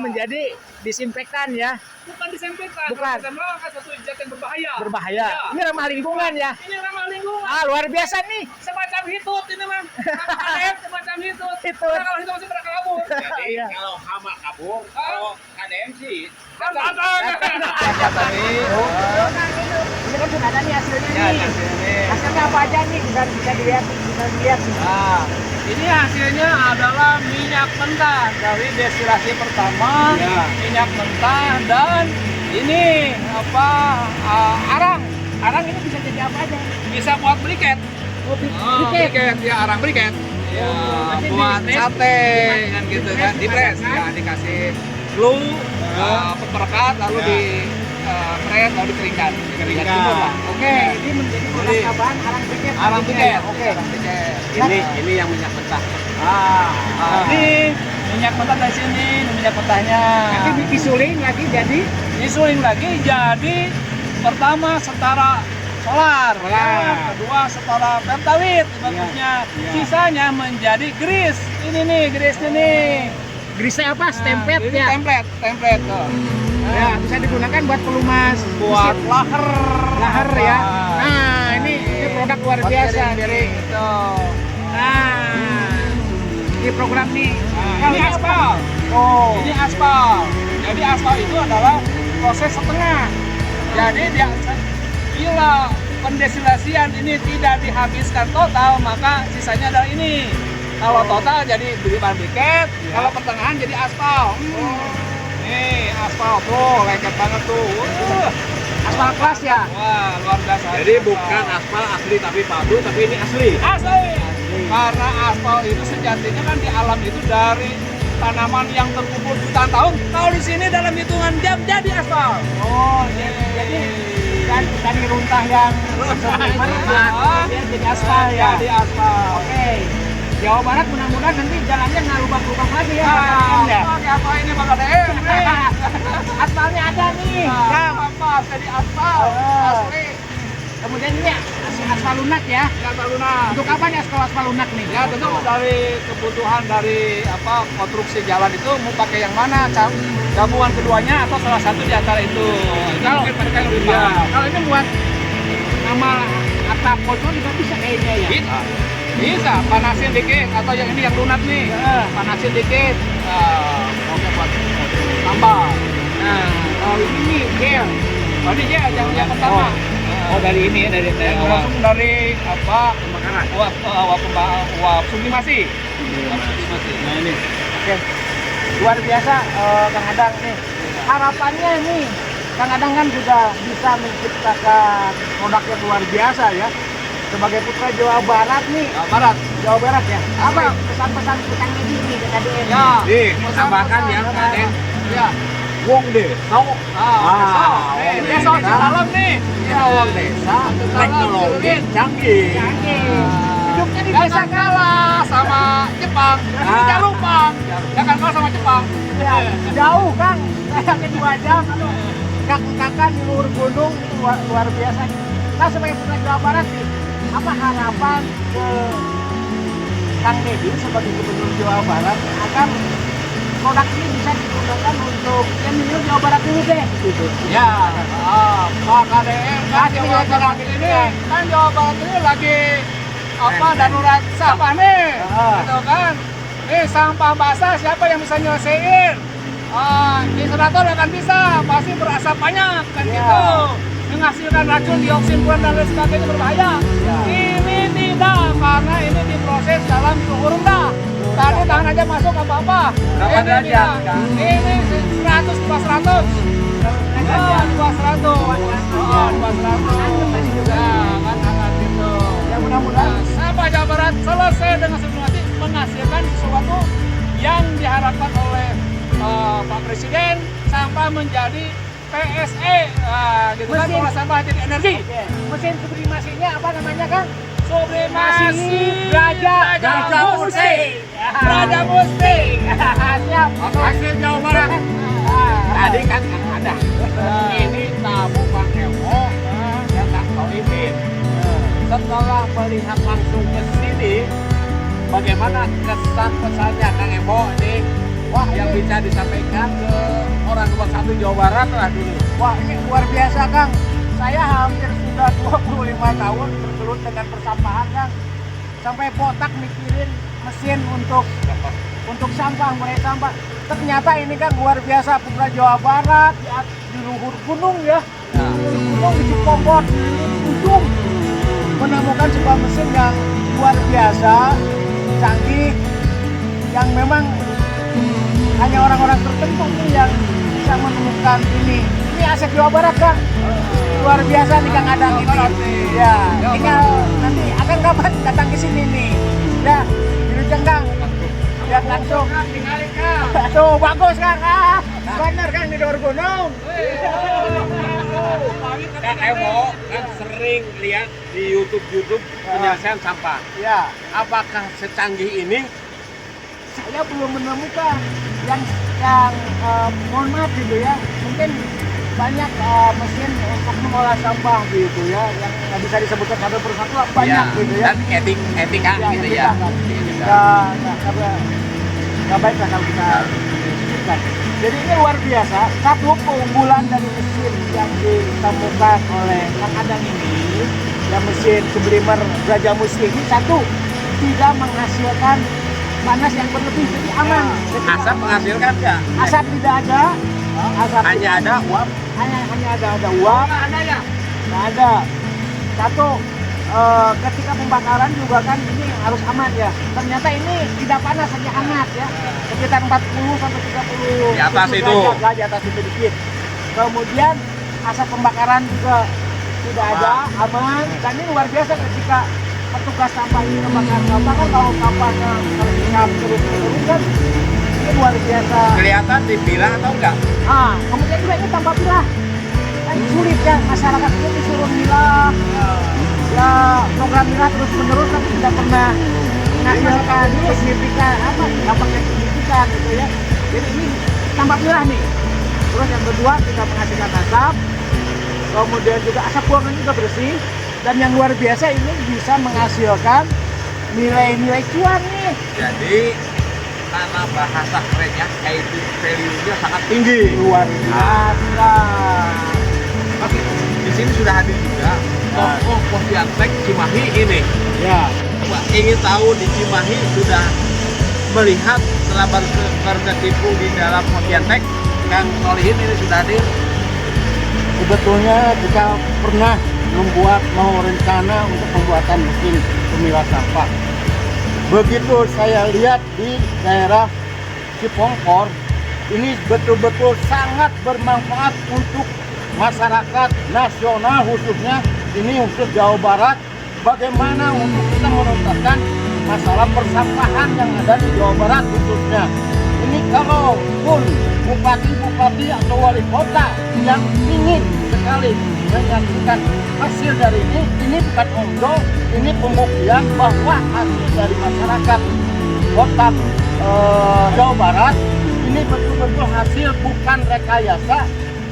menjadi disinfektan ya. Bukan disinfektan, bukan. Kita melakukan suatu zat yang berbahaya. Berbahaya. Ya. Ini ramah lingkungan ya. Ini ramah lingkungan. Luar biasa nih. Semacam hitut ini mah. KDM semacam hitut. Hitut. Nah, kalau hitut masih pada kabur. Jadi Iya. kalau hama kabur, kalau KDM sih Kan Tadi. Ini kan sudah ada nih hasilnya nih. Hasilnya apa aja nih? Bisa dilihat, bisa dilihat. Nah, ini hasilnya adalah minyak mentah dari destilasi pertama, minyak mentah dan ini arang. Arang ini bisa jadi apa aja? Bisa buat briket. Briket ya, arang briket. Ya, buat sate kan gitu kan, dipres ya, dikasih glue, perekat lalu di press lalu dikeringkan. Oke, ini menjadi produk tambahan arang briket. Arang briket. Oke. ini yang minyak mentah. Ini minyak mentah dari sini, ini minyak mentahnya. Nanti disuling lagi jadi Disuling lagi jadi pertama setara solar, ya. Kedua setara pentawit bagusnya. Sisanya menjadi grease. Ini nih grease-nya nih. grease apa? Stempet Ini ya. template tuh. Ya, bisa digunakan buat pelumas Buat mesin. laher ya. Nah, ini produk luar biasa. Piring itu. Nah, ini program nih. Ini aspal. Ini aspal. Jadi aspal itu adalah proses setengah. Jadi dia bila pendestilasian ini tidak dihabiskan total, maka sisanya adalah ini. Kalau total jadi bahan briket, kalau pertengahan jadi aspal. Nih aspal tuh, lengket banget tuh. Aspal kelas ya. Wah, luar biasa. Jadi bukan aspal asli tapi palsu, tapi ini asli. Asli. Karena aspal itu sejatinya kan di alam itu dari tanaman yang terkubur jutaan tahun. Kalau di sini dalam hitungan jam jadi aspal. Jadi dari runtah yang kemudian jadi aspal ya. Jadi aspal. Oke. Jawa Barat mudah-mudahan nanti jalannya nggak lubang-lubang lagi ya. Apa ini Bang KDM? Aspalnya ada nih. Apa jadi aspal? Asli. Kemudian ini aspal lunak ya. Aspal lunak. Untuk apa nih aspal lunak nih? Ya tentu dari kebutuhan dari konstruksi jalan itu mau pakai yang mana? Gabungan keduanya atau salah satu di antara itu? Kalau mungkin mereka yang lebih paham. kalau ini buat nama atap pojok juga bisa kayaknya ya. Bisa, panasin dikit atau yang ini yang lunak nih. Panasin dikit. Oke buat tambah. Nah, kalau ini nih gel. Tadi yang pertama. Dari ini ya, dari Langsung dari pembakaran. Uap sublimasi. Nah ini. Oke. Luar biasa Kang Adang nih. Harapannya nih Kang Adang kan juga bisa menciptakan produk yang luar biasa ya. Sebagai putra Jawa Barat nih. Jawa Barat ya. Apa pesan-pesan kita ini ke KDM? Ya. Nih, tambahkan ya KDM. Ya. Wong desa. Desa di dalam nih. Wong desa. Teknologi canggih. Hidupnya di Jangan desa kalah sama Jepang. Jangan lupa. Jangan kalah sama Jepang. ya, jauh Kang. Kayaknya 2 jam. Kak-kakan di luar gunung itu luar biasa. Nah, sebagai putra Jawa Barat nih, apa harapan ke Kang Deddy sebagai gubernur Jawa Barat agar produk ini bisa digunakan untuk yang minum Jawa Barat dulu deh gitu. Ya, Pak KDM kan Jawa Barat ini kan Jawa Barat ini lagi darurat sampah nih, gitu kan? Nih sampah basah siapa yang bisa nyelesain? Insenerator akan bisa, pasti berasap banyak kan gitu, menghasilkan racun dioksin furan dan lain sebagainya berbahaya. Ini tidak, karena ini diproses dalam suhu rendah. Tadi tangan aja masuk apa-apa. Berapa derajat? Ini 100 di bawah 100. Di bawah 100. Ya, kan hangat gitu. Ya mudah-mudahan Sampah Jawa Barat selesai dengan simulasi menghasilkan sesuatu yang diharapkan oleh Pak Presiden, sampah menjadi PSE, gitu kan, Mesin. olah sampah jadi energi. mesin sublimasinya apa namanya Kang? Sublimasi Braja Musti. Braja Musti. Siap. Hasil Jawa Barat. Tadi kan ada. Ini tamu Bang Emo yang tak tahu izin. Setelah melihat langsung ke sini, bagaimana kesan pesannya Kang Emo ini Wah, yang ini- bisa disampaikan ke orang nomor 1 Jawa Barat lah dulu. Wah, ini luar biasa, Kang. Saya hampir sudah 25 tahun bergelut dengan persampahan, Kang. Sampai botak mikirin mesin untuk sampah, mulai sampah. Ternyata ini kan luar biasa, Putra Jawa Barat di luhur gunung ya. Ya. Di gunung di Cipombor, di ujung menemukan sebuah mesin yang luar biasa, canggih, yang memang hanya orang-orang tertentu nih yang bisa menemukan ini. Ini aset Jawa Barat, Kang. Luar biasa nih Kang Adang Jawa ini. Barat nih. Ya, Jawa tinggal nanti akan kapan datang ke sini nih. Ya, Wilujeng Kang. Lihat langsung. Tinggalin Kang. Tuh, bagus Kang. Ah, bener Kang di luhur gunung. Kang Emo kan sering lihat di YouTube penyelesaian sampah. Ya, Apakah secanggih ini? saya belum menemukan yang mohon maaf gitu ya, mungkin banyak mesin untuk mengolah sampah gitu ya, yang nggak bisa disebutkan satu persatu lah, banyak gitu ya. Dan etika Ya, gitu etika ya. kan. Etika. Nggak baik lah kalau kita sebutkan. Jadi ini luar biasa, satu keunggulan dari mesin yang ditemukan oleh Kang Adang ini, yang mesin sublimer Braja Musti ini, satu, tidak menghasilkan panas yang berlebih, jadi aman. Ketika Asap menghasilkan nggak? asap tidak ada, asap Hanya ada uap. hanya ada uap, Ada ya? nggak ada. Satu, ketika pembakaran juga kan ini harus aman ya. Ternyata ini tidak panas, hanya hangat ya. Sekitar 40 sampai 30 Di atas itu. derajat lah, di atas itu dikit. Kemudian asap pembakaran juga tidak ada, aman. Dan ini luar biasa ketika petugas sampah ini membakar sampah kan, kalau sampahnya tersiap terus kan ini luar biasa. Kelihatan dipilah atau enggak? Ah, kemudian juga ini tambah pilah. Kan sulit ya, masyarakat itu disuruh milah. Ya, program milah terus menerus tapi tidak pernah menghasilkan signifikan dampak yang signifikan gitu ya. Jadi ini tambah pilah nih. Terus yang kedua tidak menghasilkan asap. Kemudian juga asap buangan juga bersih. Dan yang luar biasa ini bisa menghasilkan nilai-nilai cuan nih. Jadi karena bahasa kerennya added value-nya sangat tinggi. Luar biasa. Oke, di sini sudah hadir juga tokoh Posyantek Cimahi ini. Ya. Coba ingin tahu di Cimahi sudah melihat setelah berkecimpung di dalam Posyantek, Kang Solihin ini sudah hadir. Sebetulnya kita pernah mau rencana untuk pembuatan mesin pemilah sampah. Begitu saya lihat di daerah Cipongkor, ini betul-betul sangat bermanfaat untuk masyarakat nasional, khususnya ini khusus Jawa Barat. Bagaimana untuk kita menuntaskan masalah persampahan yang ada di Jawa Barat khususnya. Ini kalau pun bupati-bupati atau wali kota yang ingin sekali menyaksikan hasil dari ini bukan omdo, ini pembuktian bahwa hasil dari masyarakat kota Jawa Barat ini betul-betul hasil, bukan rekayasa.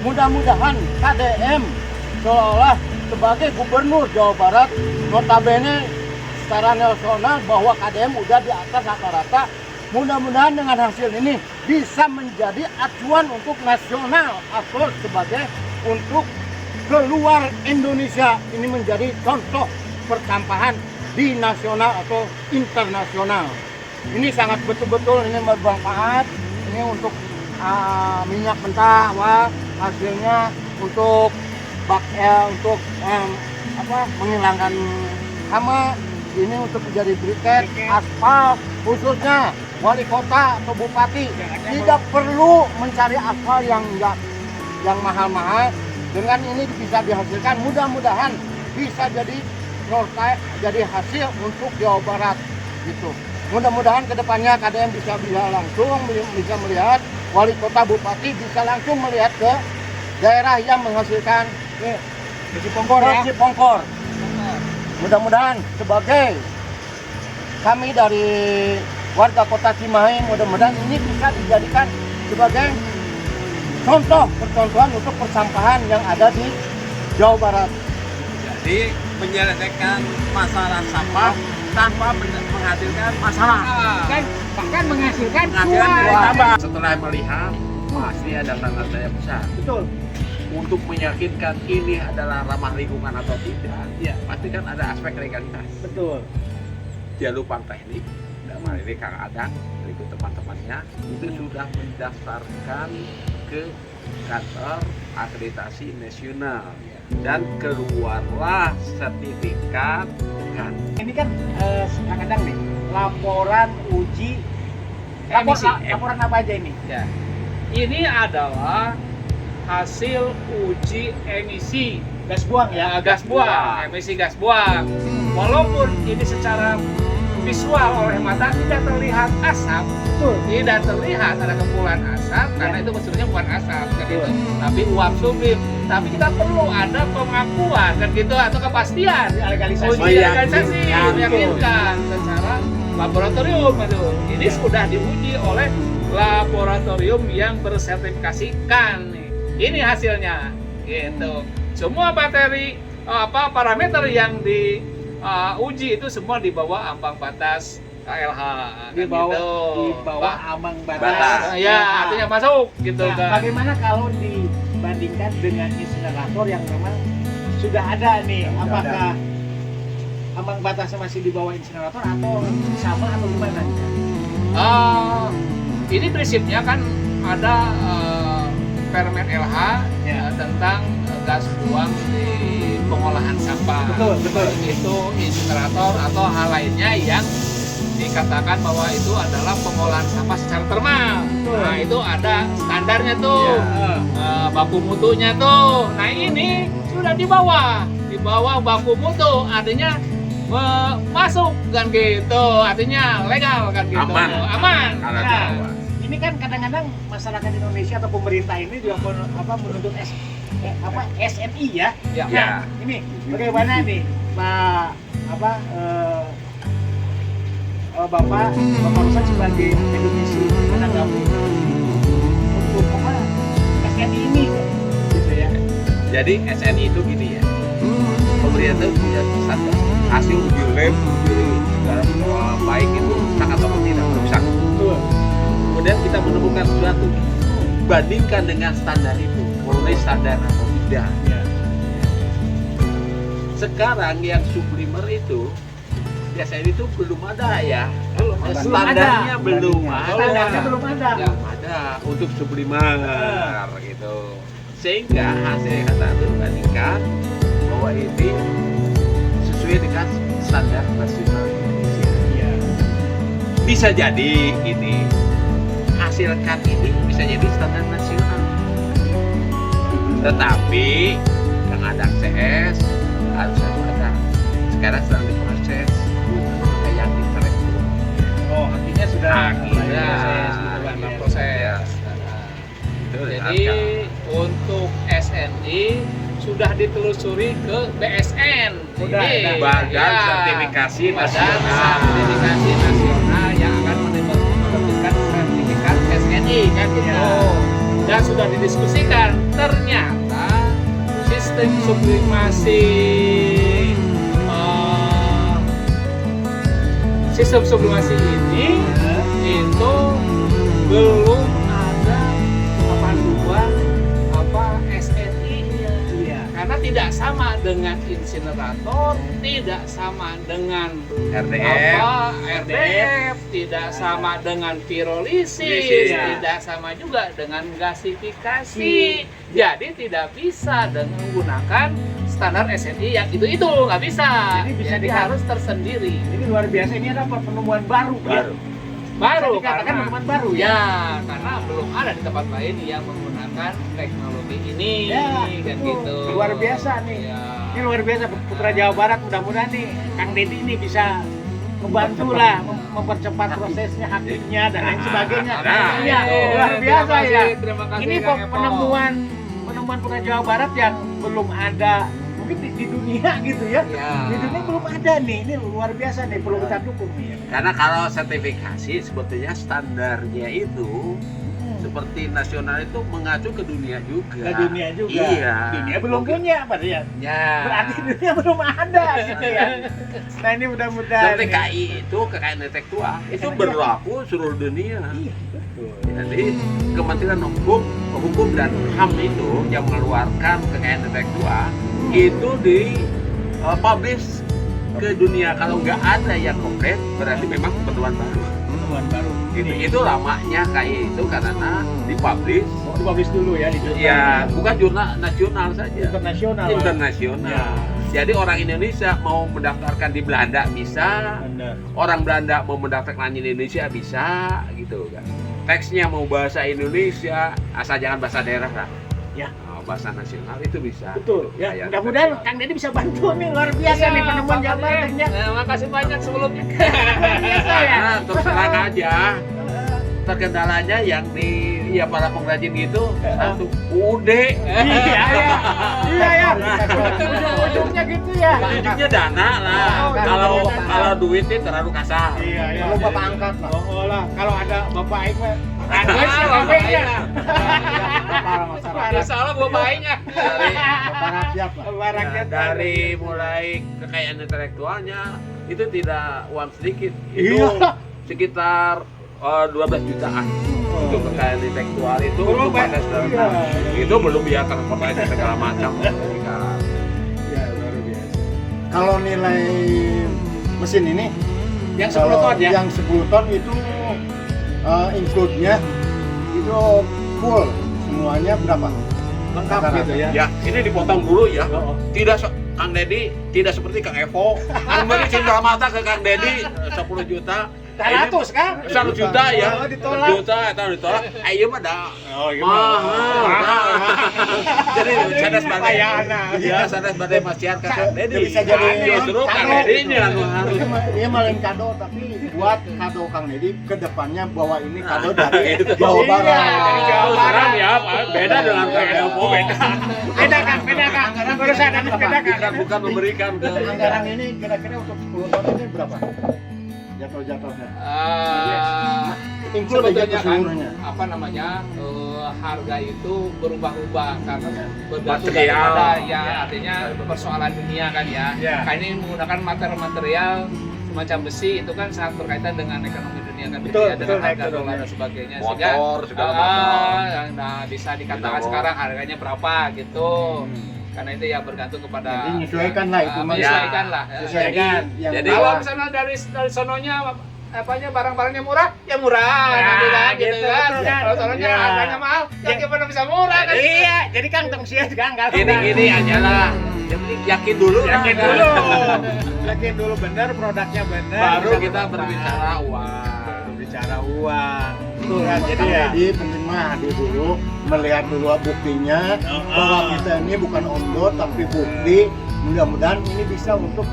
Mudah-mudahan KDM seolah sebagai gubernur Jawa Barat, notabene secara nasional bahwa KDM udah di atas rata-rata. Mudah-mudahan dengan hasil ini bisa menjadi acuan untuk nasional atau sebagai untuk keluar Indonesia, ini menjadi contoh persampahan di nasional atau internasional. Ini sangat betul-betul ini bermanfaat. Ini untuk minyak mentah, hasilnya untuk menghilangkan hama. Ini untuk menjadi briket, aspal, khususnya wali kota atau bupati tidak perlu mencari aspal yang mahal-mahal. Dengan ini bisa dihasilkan, mudah-mudahan bisa jadi hasil untuk Jawa Barat gitu. Mudah-mudahan kedepannya KDM bisa langsung bisa melihat, wali kota bupati bisa langsung melihat ke daerah yang menghasilkan Cipongkor ya. Cipongkor. Mudah-mudahan sebagai kami dari warga kota Cimahi, mudah-mudahan ini bisa dijadikan sebagai contoh percontohan untuk persampahan yang ada di Jawa Barat. Jadi menyelesaikan masalah sampah tanpa menghasilkan masalah. Kan bahkan menghasilkan Menghasilkan nilai cuan. tambah. Setelah melihat pasti ada tanda tanya besar. Betul. Untuk meyakinkan ini adalah ramah lingkungan atau tidak, Iya. pasti kan ada aspek legalitas. Betul. Jalur teknik, dalam hal ini Kang Adang berikut teman-temannya itu sudah mendaftarkan ke kantor akreditasi nasional dan keluarlah sertifikat kan. Ini kan kadang-kadang nih laporan uji Emisi. laporan apa aja ini? Ya. Ini adalah hasil uji emisi Gas buang ya. gas buang, emisi gas buang. Walaupun ini secara visual oleh mata tidak terlihat asap, Betul. tidak terlihat ada kepulan asap karena itu sebenarnya bukan asap kan itu, tapi uap sublim. Tapi kita perlu ada pengakuan kan gitu atau kepastian Legalisasi. uji legalisasi Meyakinkan. meyakinkan secara laboratorium itu. Ini sudah diuji oleh laboratorium yang bersertifikasikan nih. Ini hasilnya gitu. Semua materi parameter yang diuji itu semua di bawah ambang batas KLH Di kan bawah gitu. di bawah ambang Batas. batas. Ya, artinya masuk gitu Nah, kan. bagaimana kalau dibandingkan dengan insinerator yang memang sudah ada nih? Yang sudah Apakah ambang batasnya masih di bawah insinerator atau sama atau gimana? Ini prinsipnya kan ada Permen LH Ya. tentang gas buang di pengolahan sampah. Betul, betul. Itu insinerator atau hal lainnya yang dikatakan bahwa itu adalah pengolahan sampah secara termal. Betul. Nah, itu ada standarnya tuh. Ya. Baku mutunya tuh. Nah, ini sudah di bawah baku mutu, artinya masuk kan gitu, artinya legal kan gitu. Aman. Kalau Nah, bawah. ini kan kadang-kadang masyarakat Indonesia atau pemerintah ini juga menuntut SNI ya. Ya. Ya. Nah, ini bagaimana nih Pak Bapak Ruslan sebagai akademisi menanggapi untuk SNI ini gitu ya. Jadi SNI itu gini ya, pemerintah itu punya standar hasil uji lab, uji segala baik itu sangat atau tidak merusak. Betul. Kemudian kita menemukan sesuatu, bandingkan dengan standar itu, memenuhi standar atau tidak. Ya. Sekarang yang sublimer itu biasanya itu belum ada ya, Belum standarnya ada. belum Standarnya ada. belum ada. Ya. Ada untuk sublimer gitu, sehingga hasil yang kata itu bandingkan bahwa ini sesuai dengan standar nasional Indonesia. Iya. Bisa jadi ini hasilkan ini bisa jadi standar nasional, tetapi yang ada CS harus ada sekarang sedang diproses kayak intelektual. Oh, artinya sudah Akhirnya proses. Jadi untuk SNI sudah ditelusuri ke BSN. Udah, Ini, Badan Sertifikasi Badan Nasional. Sertifikasi Nasional yang akan menerbitkan sertifikat SNI kan gitu. Ya. Dan sudah didiskusikan, ternyata sistem sublimasi ini itu belum ada panduan SNI-nya. Iya. Karena tidak sama dengan insinerator, tidak sama dengan RDF, tidak sama dengan pirolisis, Ya. tidak sama juga dengan gasifikasi. Jadi tidak bisa dengan menggunakan standar SNI yang itu nggak bisa. Jadi bisa Jadi dikatakan- harus tersendiri. Ini luar biasa, ini ada penemuan baru. Ya? Baru Bisa dikatakan karena penemuan baru ya. ya karena belum ada di tempat lain yang menggunakan teknologi ini Ya, kan betul. gitu. Luar biasa nih. Ya. Ini luar biasa Putra Jawa Barat, mudah-mudahan nih Kang Deddy ini bisa membantu lah mempercepat prosesnya, hakiknya dan lain sebagainya. Nah, Iya, itu. luar biasa ya. Terima kasih Ini Kang Epo. penemuan Putra Jawa Barat yang belum ada mungkin di dunia gitu ya. Ya. Di dunia belum ada nih. Ini luar biasa nih, perlu kita dukung nih. Karena kalau sertifikasi sebetulnya standarnya itu seperti nasional itu mengacu ke dunia juga. Ke dunia juga. Iya. Dunia belum punya, Pak ya. Ya. Berarti dunia belum ada gitu ya. Nah ini mudah-mudahan. Seperti KI itu kekayaan intelektual itu berlaku seluruh dunia. Iya, betul. Jadi Kementerian Hukum dan HAM itu yang mengeluarkan kekayaan intelektual itu di publish ke dunia. Kalau nggak ada yang komplit berarti memang ketentuan baru. Ketentuan baru. Gitu. Itu lamanya KI itu karena dipublish. Oh, dipublish dulu ya di jurnal. Ya, bukan jurnal nasional saja. Internasional. Internasional. Ya. Jadi orang Indonesia mau mendaftarkan di Belanda bisa, Benar. orang Belanda mau mendaftarkan di Indonesia bisa, gitu kan. Teksnya mau bahasa Indonesia, asal jangan bahasa daerah lah. Ya. Bahasa nasional itu bisa. Betul. Ya, Kayak mudah-mudahan gitu. Kang Deddy bisa bantu nih, luar biasa nih penemuan Jawa Barat ya. Makasih banyak sebelumnya. Biasa ya. Nah, terus terang aja, terkendalanya yang di ya para pengrajin gitu satu ude. Iya ya. Iya ya. Ujung-ujungnya gitu ya. Ujungnya dana lah. Oh, Kalau duit itu terlalu kasar. Iya ya. Kalau bapak angkat lah. Oh lah, kalau ada bapak Aing mah ada sih kabehnya. Bapak masyarakat. Salah buat baiknya. Bapak rakyat lah. Bapak rakyat Dari mulai kekayaan intelektualnya itu tidak uang sedikit. Iya. Itu sekitar 12 jutaan untuk kekayaan intelektual itu Belum, untuk Pak. pada saudara. Iya. Itu belum biaya transportasi segala macam. Ya, luar biasa. Kalau nilai mesin ini Yang 10 ton ya? Yang 10 ton itu include-nya itu full semuanya berapa? Lengkap gitu ya. Ya, ini dipotong dulu ya. Oh. Tidak Kang Deddy tidak seperti Kang Evo memberi cinta mata ke Kang Deddy 10 juta. 100 kan? 1 juta ya. Oh, ditolak. Juta atau ditolak. Ayo mah dah. Oh, iya. Mahal. Jadi sanes badai. Payah, nah. Ya, sanes badai masihan ka Kang Deddy. Bisa jadi justru Kang kado. Deddy ini yang harus. Dia malah kado, tapi buat kado Kang Deddy ke depannya bahwa ini kado Nah, dari itu. Jawa Iya, Barat. dari Jawa Terus terang ya, Pak, beda dengan Kang Evo. Beda. Beda kan, beda kan. Urusan ada beda kan. Bukan memberikan ke Anggaran ini kira-kira untuk 10 ton ini berapa? Jatuh-jatuhnya. Include aja Sebetulnya kan keseluruhannya. apa namanya harga itu berubah-ubah karena bergantung Material. daripada ya Ya. artinya persoalan dunia kan ya. Ya. Karena ini menggunakan material semacam besi itu kan sangat berkaitan dengan ekonomi dunia kan Betul, ya, betul, dengan harga betul, dolar ya. dan sebagainya Motor, segala macam. nah bisa dikatakan Dinamo. sekarang harganya berapa gitu. Karena itu ya bergantung kepada Jadi menyesuaikan lah itu, Mas. menyesuaikan lah. Menyesuaikan. Yang Jadi Kalau bawah. misalnya dari sononya apanya barang-barangnya murah, ya murah Nah, nanti kan gitu gitu, kan. betul kan? Kalau sononya Ya. harganya mahal, ya gimana bisa murah kan? Iya, jadi Kang tong sia Kang kalau gini aja lah. Yang penting yakin dulu lah. Yakin dulu. Yakin dulu benar produknya benar. Baru bisa kita bertahan. berbicara uang. Berbicara uang. Itu Betul kan kan, jadi ya. Jadi penting mah hadir dulu, melihat dulu buktinya bahwa kita ini bukan ondot tapi bukti. Mudah-mudahan ini bisa untuk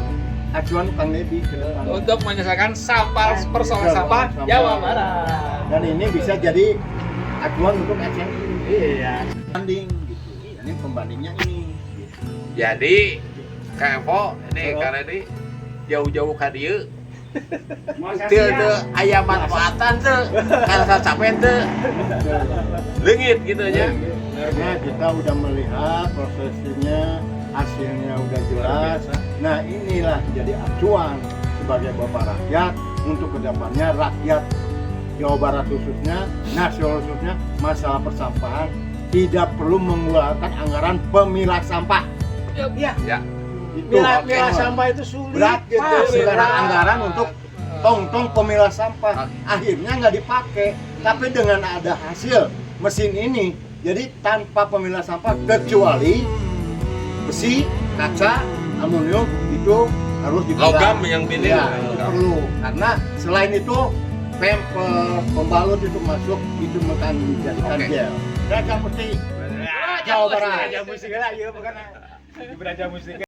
acuan Kang Deddy ke depan. Untuk menyelesaikan sampah persoalan sampah Jawa Barat. Dan ini bisa jadi acuan untuk action Iya. banding gitu. Ini pembandingnya ini. Gitu. Jadi Kang Evo ini Oh. karena ini jauh-jauh ka dieu. Makasih Teu ya. teu aya manfaatan teu. Karena capek teu. Leungit gitu ya. Karena kita udah melihat prosesnya, hasilnya udah jelas. Nah inilah jadi acuan sebagai bapak rakyat untuk kedepannya rakyat Jawa Barat khususnya, nasional khususnya, masalah persampahan tidak perlu mengeluarkan anggaran pemilah sampah. Iya. Ya. Itu Milah oke, Mas. sampah itu sulit berat gitu. sekarang anggaran untuk tong-tong pemilah sampah akhirnya nggak dipakai, tapi dengan ada hasil mesin ini jadi tanpa pemilah sampah kecuali besi, kaca, aluminium itu harus dipilah. Logam yang pilih. Ya, itu perlu karena selain itu pemper, pembalut itu masuk itu akan dijadikan Oke. gel. Raja Putih. Jawa Barat. Raja musik lah, iya bukan. Raja musik.